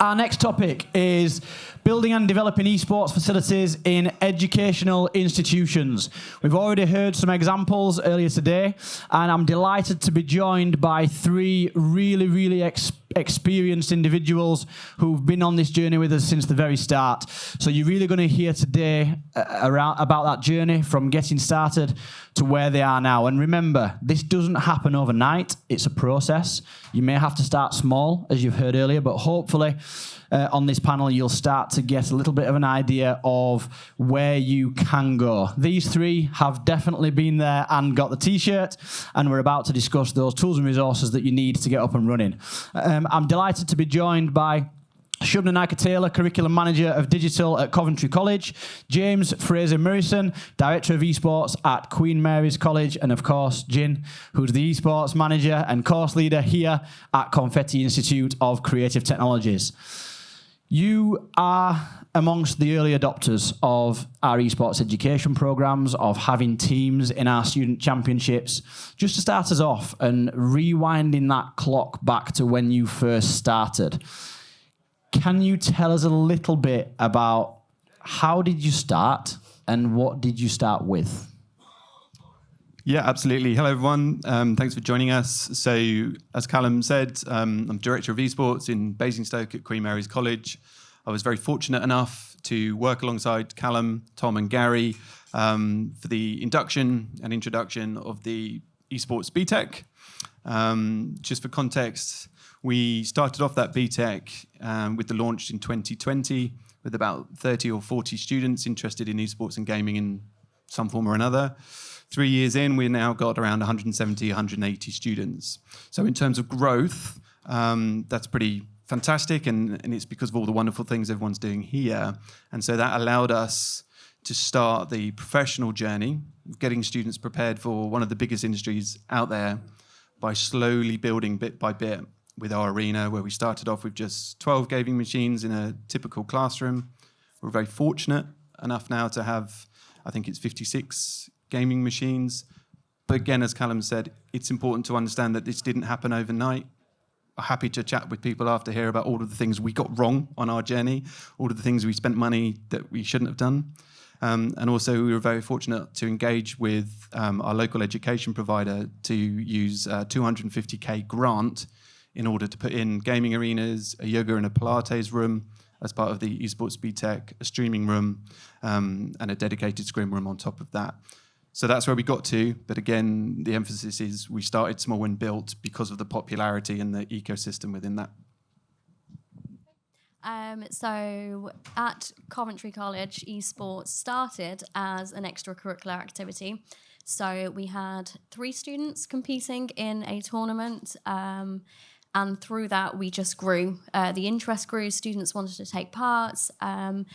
Our next topic is building and developing esports facilities in educational institutions. We've already heard some examples earlier today, and I'm delighted to be joined by three really experienced individuals who've been on this journey with us since the very start. So you're really going to hear today about that journey from getting started to where they are now. And remember, this doesn't happen overnight. It's a process. You may have to start small, as you've heard earlier, but hopefully on this panel, you'll start to get a little bit of an idea of where you can go. These three have definitely been there and got the t-shirt, and we're about to discuss those tools and resources that you need to get up and running. I'm delighted to be joined by Shoubna Naika-Taylor, Curriculum Manager of Digital at Coventry College, James Fraser-Murison, Director of Esports at Queen Mary's College, and of course, Gin, who's the Esports Manager and Course Leader here at Confetti Institute of Creative Technologies. You are amongst the early adopters of our esports education programs, of having teams in our student championships. Just to start us off and rewinding that clock back to when you first started, can you tell us a little bit about how did you start and what did you start with? Yeah, absolutely. Hello, everyone. Thanks for joining us. So, as Kalam said, I'm Director of Esports in Basingstoke at Queen Mary's College. I was very fortunate enough to work alongside Kalam, Tom and Gary for the induction and introduction of the Esports BTEC. Just for context, we started off that BTEC with the launch in 2020 with about 30 or 40 students interested in esports and gaming in some form or another. 3 years in, we've now got around 170, 180 students. So in terms of growth, that's pretty fantastic, and it's because of all the wonderful things everyone's doing here. And so that allowed us to start the professional journey, getting students prepared for one of the biggest industries out there by slowly building bit by bit with our arena, where we started off with just 12 gaming machines in a typical classroom. We're very fortunate enough now to have, I think it's 56 gaming machines. But again, as Kalam said, it's important to understand that this didn't happen overnight. I'm happy to chat with people after here about all of the things we got wrong on our journey, all of the things we spent money that we shouldn't have done. And also, we were very fortunate to engage with our local education provider to use a 250k grant in order to put in gaming arenas, a yoga and a Pilates room as part of the Esports BTEC, a streaming room, and a dedicated scrim room on top of that. So that's where we got to. But again, the emphasis is we started small and built because of the popularity and the ecosystem within that. So at Coventry College, esports started as an extracurricular activity. So we had 3 students competing in a tournament, and through that we just grew. The interest grew, students wanted to take part, and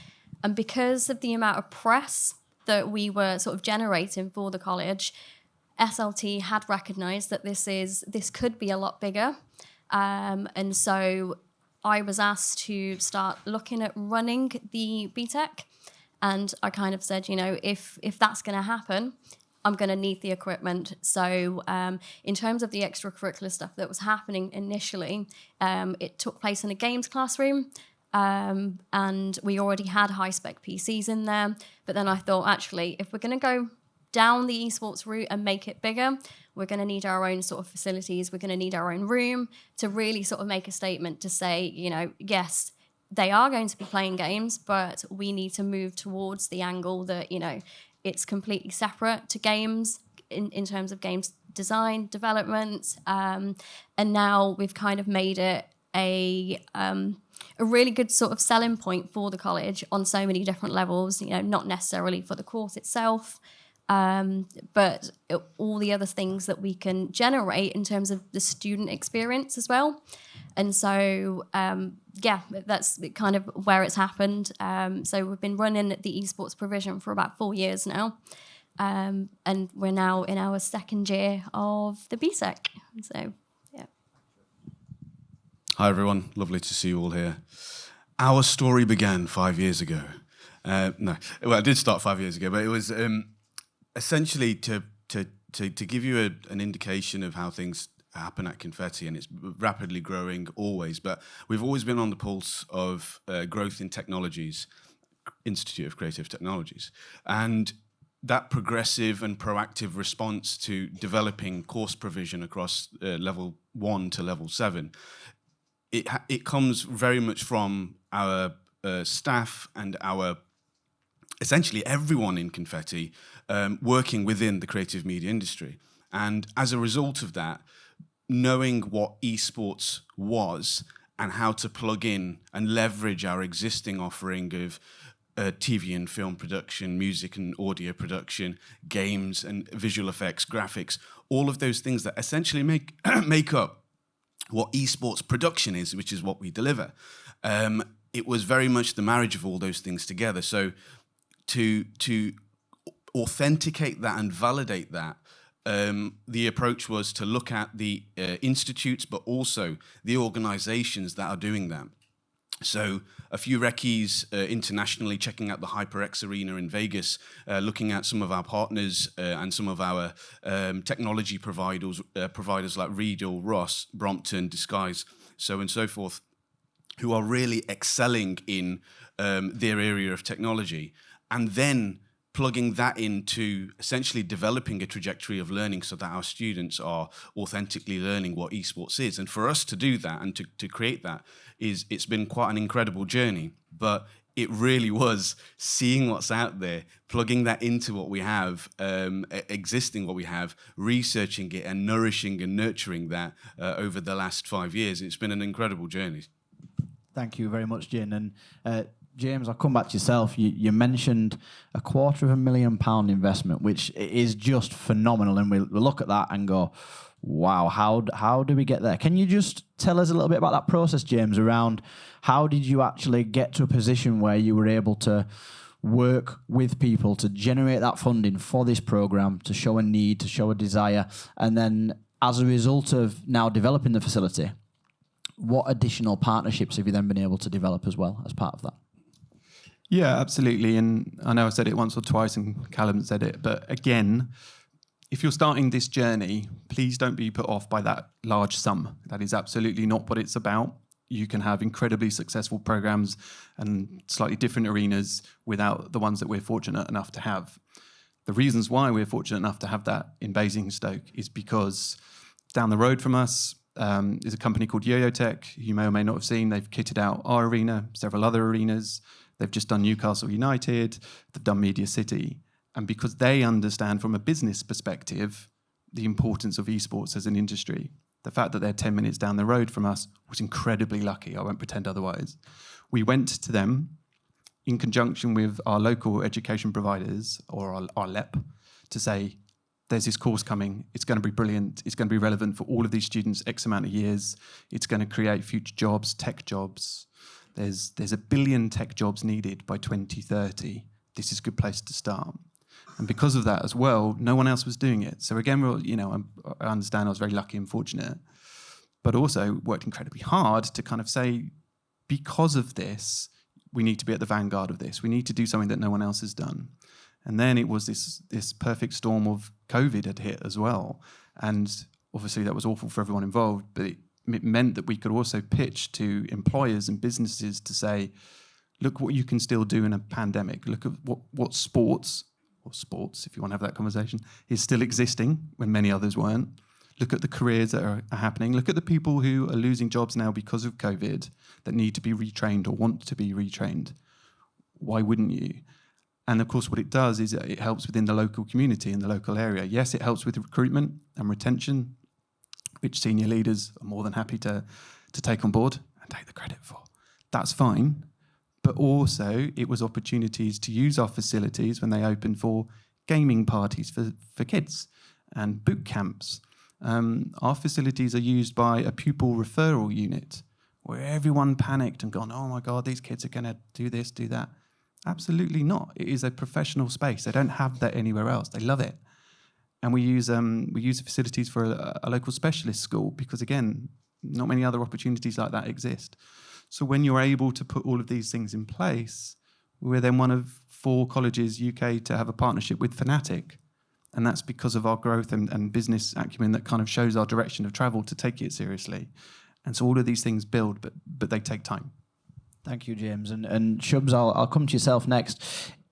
because of the amount of press that we were sort of generating for the college, SLT had recognised that this could be a lot bigger, and so I was asked to start looking at running the BTEC, and I kind of said, if that's going to happen, I'm going to need the equipment. So in terms of the extracurricular stuff that was happening initially, it took place in a games classroom, and we already had high-spec PCs in there. But then I thought, actually, if we're going to go down the esports route and make it bigger, we're going to need our own sort of facilities. We're going to need our own room to really sort of make a statement to say, yes, they are going to be playing games, but we need to move towards the angle that, it's completely separate to games in terms of games design, development. And now we've kind of made it a really good sort of selling point for the college on so many different levels, not necessarily for the course itself, but all the other things that we can generate in terms of the student experience as well. And so, that's kind of where it's happened. So we've been running the esports provision for about 4 years now. And we're now in our second year of the BSEC. So, yeah. Hi, everyone. Lovely to see you all here. Our story began 5 years ago. It did start 5 years ago, but it was essentially to give you an indication of how things happen at Confetti, and it's rapidly growing always. But we've always been on the pulse of growth in technologies, Institute of Creative Technologies, and that progressive and proactive response to developing course provision across level 1 to level 7. It comes very much from our staff and our essentially everyone in Confetti working within the creative media industry. And as a result of that, knowing what esports was and how to plug in and leverage our existing offering of TV and film production, music and audio production, games and visual effects, graphics, all of those things that essentially make up what esports production is, which is what we deliver. It was very much the marriage of all those things together. So to authenticate that and validate that, the approach was to look at the institutes, but also the organizations that are doing that. So a few recce's internationally, checking out the HyperX Arena in Vegas, looking at some of our partners and some of our technology providers like Riedel, Ross, Brompton, Disguise, so on and so forth, who are really excelling in their area of technology, and then plugging that into essentially developing a trajectory of learning so that our students are authentically learning what esports is. And for us to do that and to create that, it's been quite an incredible journey. But it really was seeing what's out there, plugging that into what we have, existing what we have, researching it and nourishing and nurturing that over the last 5 years. It's been an incredible journey. Thank you very much, Gin. And James, I'll come back to yourself. You mentioned a £250,000 investment, which is just phenomenal. And we look at that and go, wow, how do we get there? Can you just tell us a little bit about that process, James, around how did you actually get to a position where you were able to work with people to generate that funding for this program, to show a need, to show a desire, and then as a result of now developing the facility, what additional partnerships have you then been able to develop as well as part of that? Yeah, absolutely. And I know I said it once or twice and Callum said it, but again, if you're starting this journey, please don't be put off by that large sum. That is absolutely not what it's about. You can have incredibly successful programs and slightly different arenas without the ones that we're fortunate enough to have. The reasons why we're fortunate enough to have that in Basingstoke is because down the road from us is a company called Yo-Yo Tech, you may or may not have seen. They've kitted out our arena, several other arenas. They've just done Newcastle United, they've done Media City. And because they understand from a business perspective the importance of esports as an industry, the fact that they're 10 minutes down the road from us was incredibly lucky. I won't pretend otherwise. We went to them in conjunction with our local education providers, or our LEP, to say, there's this course coming, it's going to be brilliant, it's going to be relevant for all of these students X amount of years, it's going to create future jobs, tech jobs. There's 1 billion tech jobs needed by 2030. This is a good place to start. And because of that as well, no one else was doing it. So again, I understand I was very lucky and fortunate, but also worked incredibly hard to kind of say, because of this, we need to be at the vanguard of this. We need to do something that no one else has done. And then it was this perfect storm of COVID had hit as well. And obviously that was awful for everyone involved, but it meant that we could also pitch to employers and businesses to say, look what you can still do in a pandemic. Look at what sports, if you want to have that conversation, is still existing when many others weren't. Look at the careers that are happening. Look at the people who are losing jobs now because of COVID that need to be retrained or want to be retrained. Why wouldn't you? And of course, what it does is it helps within the local community in the local area. Yes, it helps with recruitment and retention, which senior leaders are more than happy to take on board and take the credit for. That's fine. But also, it was opportunities to use our facilities when they opened for gaming parties for kids and boot camps. Our facilities are used by a pupil referral unit where everyone panicked and gone, oh my God, these kids are going to do this, do that. Absolutely not. It is a professional space. They don't have that anywhere else. They love it. And we use the facilities for a local specialist school because, again, not many other opportunities like that exist. So when you're able to put all of these things in place, we're then one of 4 colleges UK to have a partnership with Fnatic. And that's because of our growth and business acumen that kind of shows our direction of travel to take it seriously. And so all of these things build, but they take time. Thank you, James. And Shubs, I'll come to yourself next.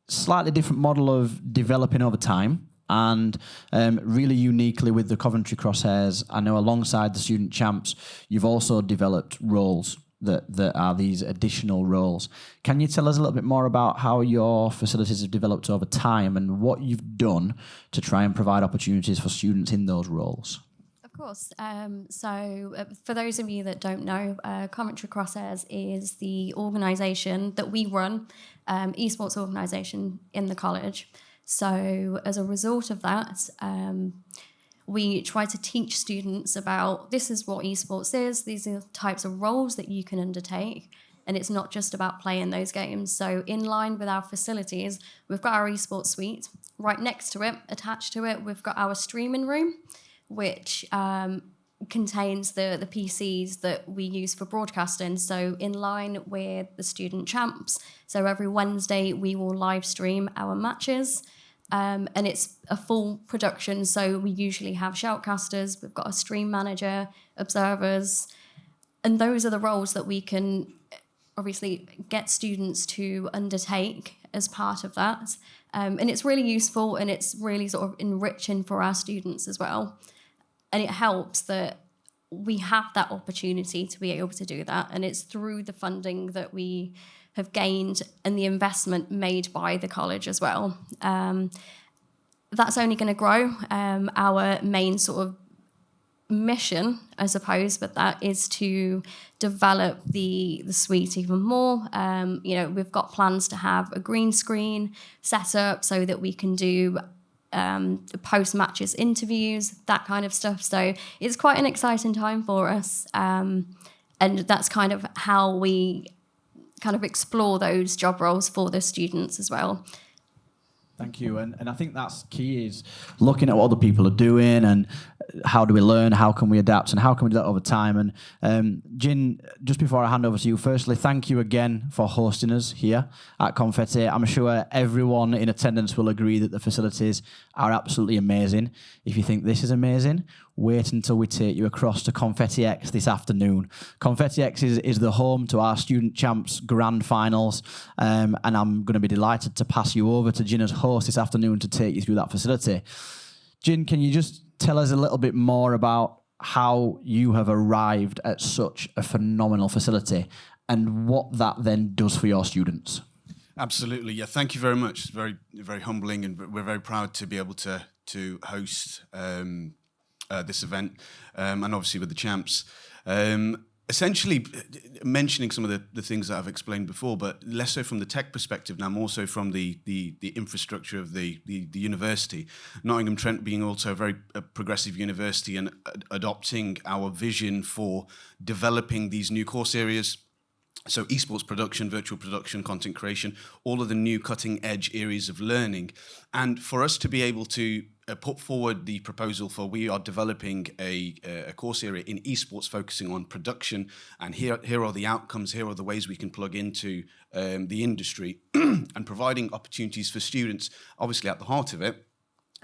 Slightly different model of developing over time, and really uniquely with the Coventry Crosshairs, I know alongside the student champs, you've also developed roles that are these additional roles. Can you tell us a little bit more about how your facilities have developed over time and what you've done to try and provide opportunities for students in those roles? Of course. For those of you that don't know, Coventry Crosshairs is the organisation that we run, esports organisation in the college. So as a result of that, we try to teach students about this is what esports is, these are the types of roles that you can undertake, and it's not just about playing those games. So in line with our facilities, we've got our esports suite. Right next to it, attached to it, we've got our streaming room, which contains the PCs that we use for broadcasting. So in line with the student champs, so every Wednesday we will live stream our matches. And it's a full production, so we usually have shoutcasters, we've got a stream manager, observers, and those are the roles that we can obviously get students to undertake as part of that. And it's really useful, and it's really sort of enriching for our students as well. And it helps that we have that opportunity to be able to do that, and it's through the funding that we have gained and the investment made by the college as well. That's only going to grow. Our main sort of mission, I suppose, but that is to develop the suite even more. We've got plans to have a green screen set up so that we can do post-matches interviews, that kind of stuff. So it's quite an exciting time for us. And that's kind of how we kind of explore those job roles for the students as well. Thank you. And I think that's key, is looking at what other people are doing and how do we learn, how can we adapt, and how can we do that over time. And Gin, just before I hand over to you, firstly, thank you again for hosting us here at Confetti. I'm sure everyone in attendance will agree that the facilities are absolutely amazing. If you think this is amazing, wait until we take you across to Confetti X this afternoon. Confetti X is the home to our Student Champs Grand Finals, and I'm going to be delighted to pass you over to Gin as host this afternoon to take you through that facility. Gin, can you just tell us a little bit more about how you have arrived at such a phenomenal facility and what that then does for your students? Absolutely, yeah. Thank you very much. It's very, very humbling, and we're very proud to be able to host this event, and obviously with the champs. Essentially, mentioning some of the things that I've explained before, but less so from the tech perspective now, more so from the infrastructure of the university. Nottingham Trent being also a very progressive university and adopting our vision for developing these new course areas. So esports production, virtual production, content creation, all of the new cutting edge areas of learning. And for us to be able to put forward the proposal for, we are developing a course area in esports focusing on production, and here are the outcomes, here are the ways we can plug into the industry and providing opportunities for students, obviously at the heart of it,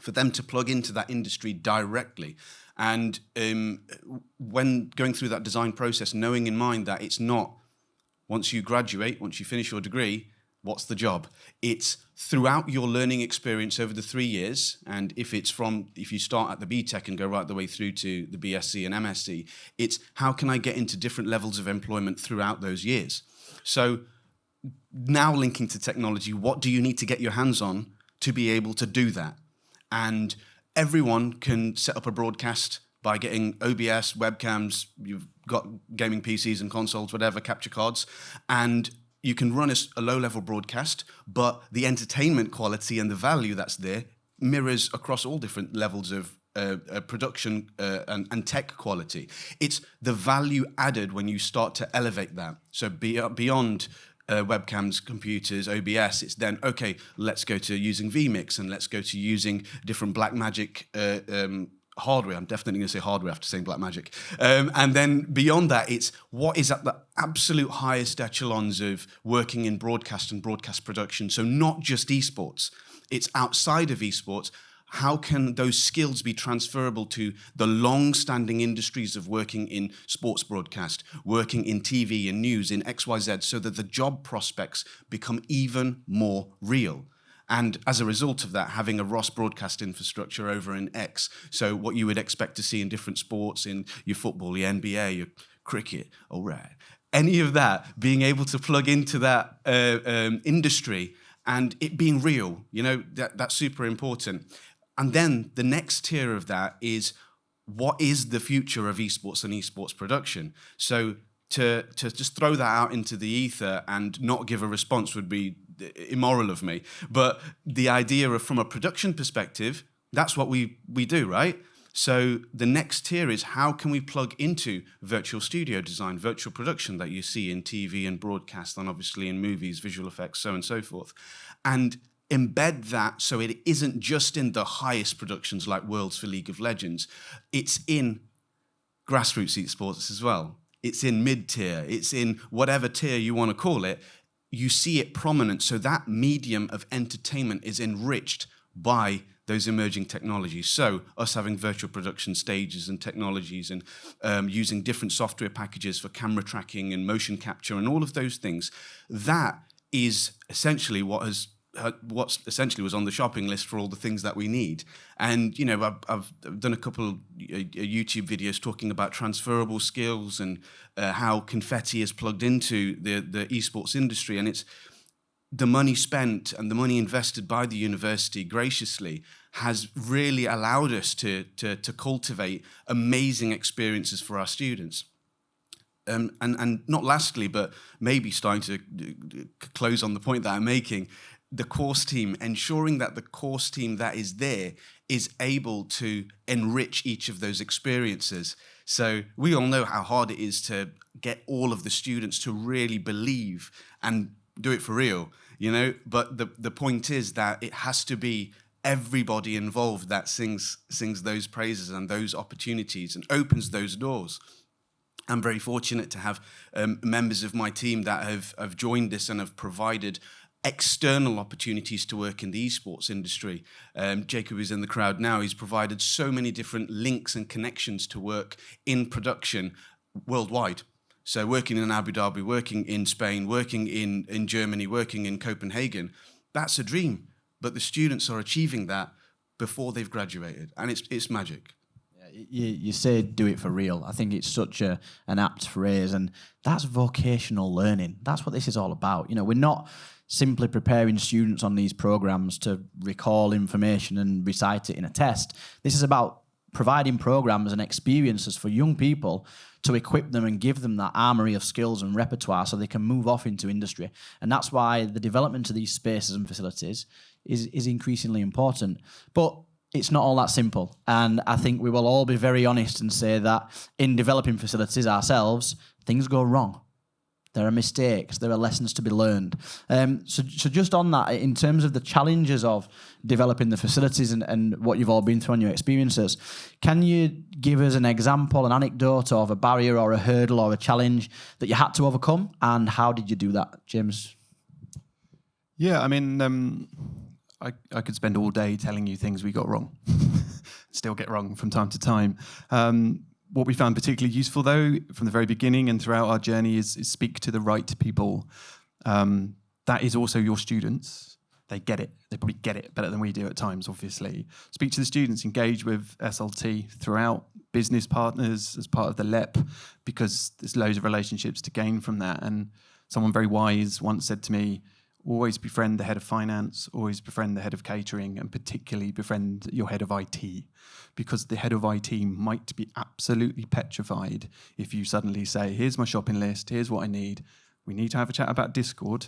for them to plug into that industry directly. And when going through that design process, knowing in mind that it's not once you graduate, once you finish your degree, what's the job? It's throughout your learning experience over the 3 years, and if you start at the BTEC and go right the way through to the BSc and MSc, it's how can I get into different levels of employment throughout those years? So now linking to technology, what do you need to get your hands on to be able to do that? And everyone can set up a broadcast by getting OBS, webcams, you've got gaming PCs and consoles, whatever, capture cards, and you can run a low-level broadcast, but the entertainment quality and the value that's there mirrors across all different levels of production and tech quality. It's the value added when you start to elevate that. So beyond webcams, computers, OBS, it's then, okay, let's go to using vMix, and let's go to using different Blackmagic hardware. I'm definitely going to say hardware after saying Blackmagic. And then beyond that, it's what is at the absolute highest echelons of working in broadcast and broadcast production. So not just esports, it's outside of esports. how can those skills be transferable to the long-standing industries of working in sports broadcast, working in TV and news, in XYZ, so that the job prospects become even more real? And as a result of that, having a Ross broadcast infrastructure over in X, so what you would expect to see in different sports, in your football, your NBA, your cricket, all right, any of that, being able to plug into that industry and it being real, that's super important. And then the next tier of that is, what is the future of esports and esports production? So to just throw that out into the ether and not give a response would be immoral of me. But the idea of, from a production perspective, that's what we do, right? So the next tier is, how can we plug into virtual studio design, virtual production that you see in TV and broadcast, and obviously in movies, visual effects, so on and so forth, and embed that so it isn't just in the highest productions like Worlds for League of Legends. It's in grassroots esports as well. It's in mid-tier. It's in whatever tier you want to call it. You see it prominent. So that medium of entertainment is enriched by those emerging technologies. So us having virtual production stages and technologies, and using different software packages for camera tracking and motion capture and all of those things, that is essentially what essentially was on the shopping list for all the things that we need. And I've done a couple YouTube videos talking about transferable skills and how confetti is plugged into the esports industry, and it's the money spent and the money invested by the university graciously has really allowed us to cultivate amazing experiences for our students. And not lastly, but maybe starting to close on the point that I'm making, the course team, ensuring that the course team that is there is able to enrich each of those experiences. So we all know how hard it is to get all of the students to really believe and do it for real, but the point is that it has to be everybody involved that sings those praises and those opportunities and opens those doors. I'm very fortunate to have members of my team that have joined this and have provided external opportunities to work in the esports industry. Jacob is in the crowd now. He's provided so many different links and connections to work in production worldwide. So working in Abu Dhabi, working in Spain, working in Germany, working in Copenhagen, that's a dream. But the students are achieving that before they've graduated, and it's magic. You say do it for real. I think it's such an apt phrase, and that's vocational learning. That's what this is all about. We're not simply preparing students on these programs to recall information and recite it in a test. This is about providing programs and experiences for young people to equip them and give them that armory of skills and repertoire so they can move off into industry. And that's why the development of these spaces and facilities is increasingly important. But it's not all that simple. And I think we will all be very honest and say that in developing facilities ourselves, things go wrong. There are mistakes. There are lessons to be learned. So just on that, in terms of the challenges of developing the facilities and what you've all been through on your experiences, can you give us an example, an anecdote of a barrier or a hurdle or a challenge that you had to overcome, and how did you do that, James? Yeah, I mean, I could spend all day telling you things we got wrong. Still get wrong from time to time. What we found particularly useful, though, from the very beginning and throughout our journey is speak to the right people. That is also your students. They get it. They probably get it better than we do at times, obviously. Speak to the students, engage with SLT throughout, business partners as part of the LEP, because there's loads of relationships to gain from that. And someone very wise once said to me, always befriend the head of finance, always befriend the head of catering, and particularly befriend your head of IT, because the head of IT might be absolutely petrified if you suddenly say, here's my shopping list, here's what I need. We need to have a chat about Discord,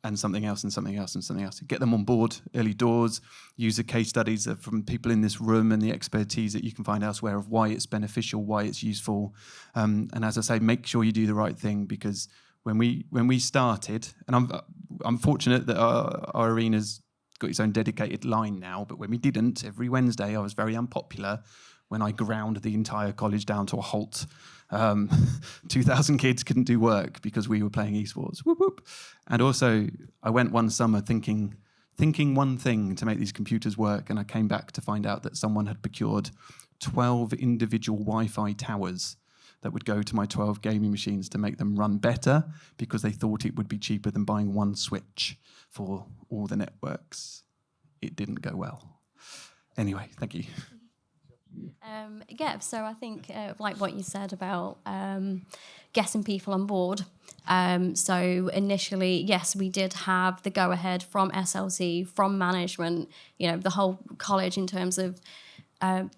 and something else and something else and something else. Get them on board early doors, use the case studies from people in this room and the expertise that you can find elsewhere of why it's beneficial, why it's useful. And as I say, make sure you do the right thing, because when we started, and I'm fortunate that our arena's got its own dedicated line now, but when we didn't, every Wednesday I was very unpopular when I ground the entire college down to a halt. 2,000 kids couldn't do work because we were playing esports. Whoop, whoop. And also, I went one summer thinking thinking one thing to make these computers work, and I came back to find out that someone had procured 12 individual Wi-Fi towers that would go to my 12 gaming machines to make them run better, because they thought it would be cheaper than buying one switch for all the networks. It didn't go well. Anyway, thank you. Yeah, so I think like what you said about getting people on board. So initially, yes, we did have the go-ahead from SLT, from management, the whole college in terms of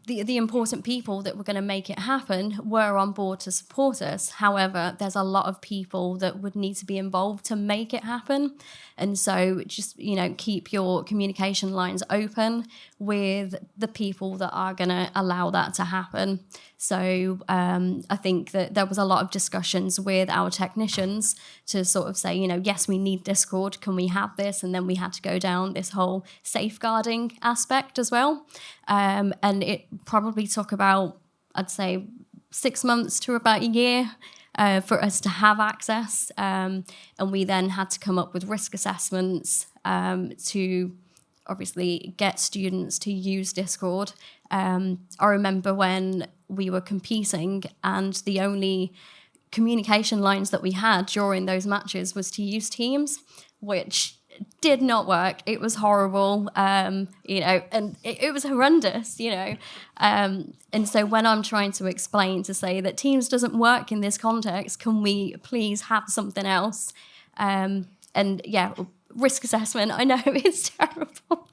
the important people that were going to make it happen were on board to support us. However, there's a lot of people that would need to be involved to make it happen. And so just, keep your communication lines open with the people that are going to allow that to happen. So I think that there was a lot of discussions with our technicians to sort of say, yes, we need Discord. Can we have this? And then we had to go down this whole safeguarding aspect as well. And it probably took about, I'd say, 6 months to about a year for us to have access. And we then had to come up with risk assessments to obviously get students to use Discord. I remember when we were competing and the only communication lines that we had during those matches was to use Teams, which did not work. It was horrible, and it was horrendous, And so when I'm trying to explain to say that Teams doesn't work in this context, can we please have something else? And yeah, risk assessment, I know it's terrible.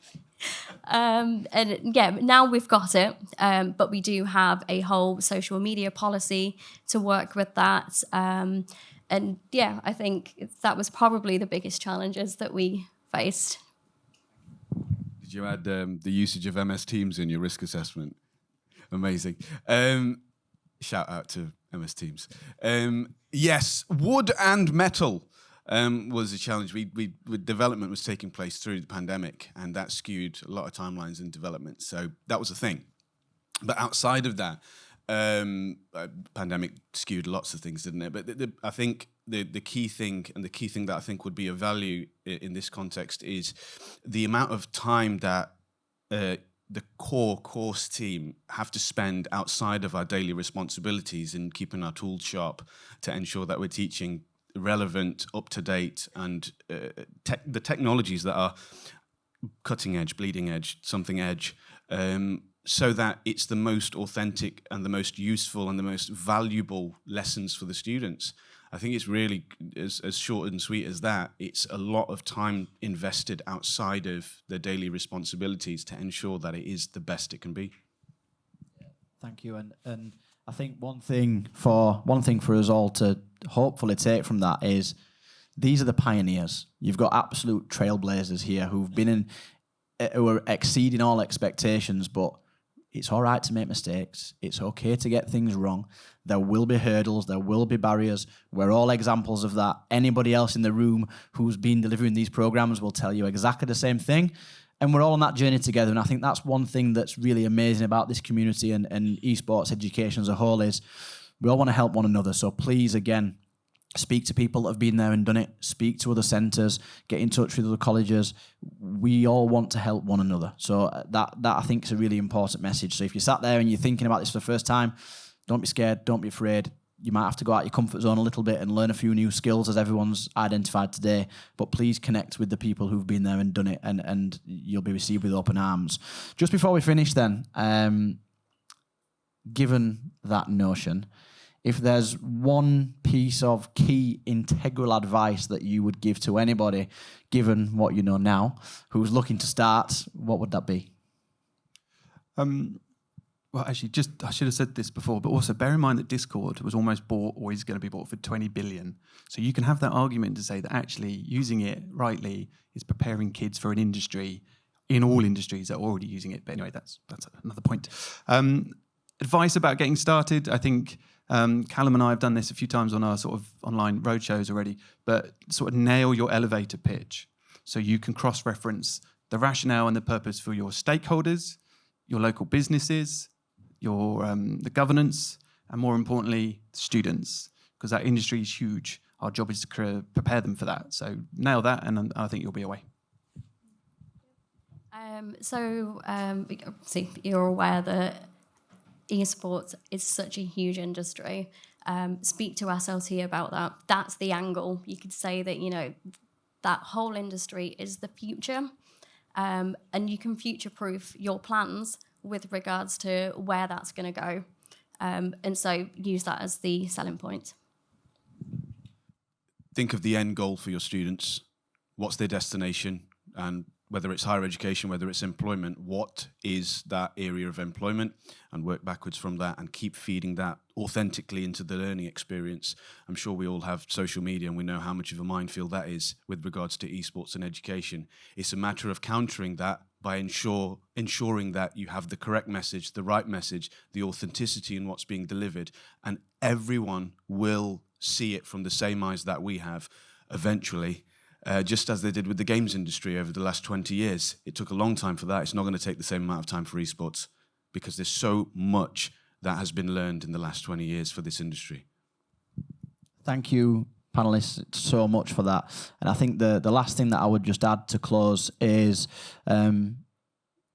And yeah, now we've got it, but we do have a whole social media policy to work with that. And yeah, I think that was probably the biggest challenges that we faced. Did you add the usage of MS Teams in your risk assessment? Amazing. Shout out to MS Teams. Yes, wood and metal was a challenge. Development was taking place through the pandemic, and that skewed a lot of timelines in development. So that was a thing. But outside of that, pandemic skewed lots of things, didn't it? But I think the key thing, and the key thing that I think would be of value in this context, is the amount of time that the core course team have to spend outside of our daily responsibilities in keeping our tools sharp to ensure that we're teaching relevant, up-to-date, and the technologies that are cutting edge, bleeding edge, something edge, so that it's the most authentic and the most useful and the most valuable lessons for the students. I think it's really, as short and sweet as that, it's a lot of time invested outside of the daily responsibilities to ensure that it is the best it can be. Thank you. And I think one thing for us all to hopefully take from that is these are the pioneers. You've got absolute trailblazers here who've been who are exceeding all expectations, but it's all right to make mistakes. It's okay to get things wrong. There will be hurdles. There will be barriers. We're all examples of that. Anybody else in the room who's been delivering these programs will tell you exactly the same thing. And we're all on that journey together. And I think that's one thing that's really amazing about this community and esports education as a whole is we all want to help one another. So please, again, speak to people that have been there and done it. Speak to other centres. Get in touch with other colleges. We all want to help one another. So that I think is a really important message. So if you sat there and you're thinking about this for the first time, don't be scared. Don't be afraid. You might have to go out your comfort zone a little bit and learn a few new skills, as everyone's identified today. But please connect with the people who've been there and done it, and you'll be received with open arms. Just before we finish then, given that notion, if there's one piece of key integral advice that you would give to anybody, given what you know now, who's looking to start, what would that be? Well, actually, I should have said this before, but also bear in mind that Discord was almost bought, or is going to be bought for 20 billion. So you can have that argument to say that actually using it rightly is preparing kids for an industry in all industries that are already using it. But anyway, that's another point. Advice about getting started, I think Kalam and I have done this a few times on our sort of online roadshows already, but sort of nail your elevator pitch so you can cross-reference the rationale and the purpose for your stakeholders, your local businesses, your the governance, and more importantly, the students, because that industry is huge. Our job is to prepare them for that. So nail that, and I think you'll be away. See, you're aware that esports is such a huge industry. Speak to SLT about that. That's the angle. You could say that, that whole industry is the future, and you can future-proof your plans with regards to where that's going to go. And so use that as the selling point. Think of the end goal for your students. What's their destination? And whether it's higher education, whether it's employment, what is that area of employment? And work backwards from that and keep feeding that authentically into the learning experience. I'm sure we all have social media and we know how much of a minefield that is with regards to esports and education. It's a matter of countering that by ensuring that you have the correct message, the right message, the authenticity in what's being delivered, and everyone will see it from the same eyes that we have eventually. Just as they did with the games industry over the last 20 years. It took a long time for that. It's not going to take the same amount of time for esports because there's so much that has been learned in the last 20 years for this industry. Thank you, panelists, so much for that. And I think the last thing that I would just add to close is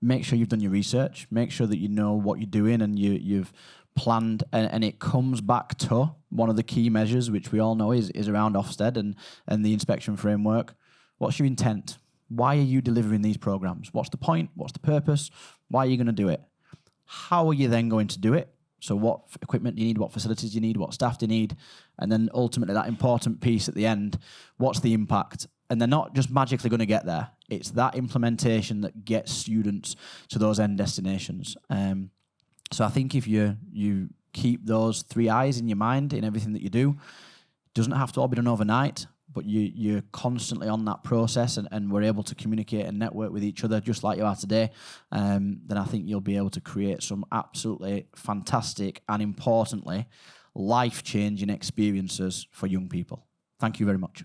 make sure you've done your research, make sure that you know what you're doing and you've planned, and it comes back to one of the key measures, which we all know is around Ofsted and the inspection framework. What's your intent? Why are you delivering these programs? What's the point? What's the purpose? Why are you going to do it? How are you then going to do it? So what equipment do you need? What facilities do you need? What staff do you need? And then ultimately that important piece at the end, what's the impact? And they're not just magically going to get there. It's that implementation that gets students to those end destinations. So I think if you keep those three eyes in your mind in everything that you do, it doesn't have to all be done overnight, but you're constantly on that process and we're able to communicate and network with each other just like you are today, then I think you'll be able to create some absolutely fantastic and importantly, life-changing experiences for young people. Thank you very much.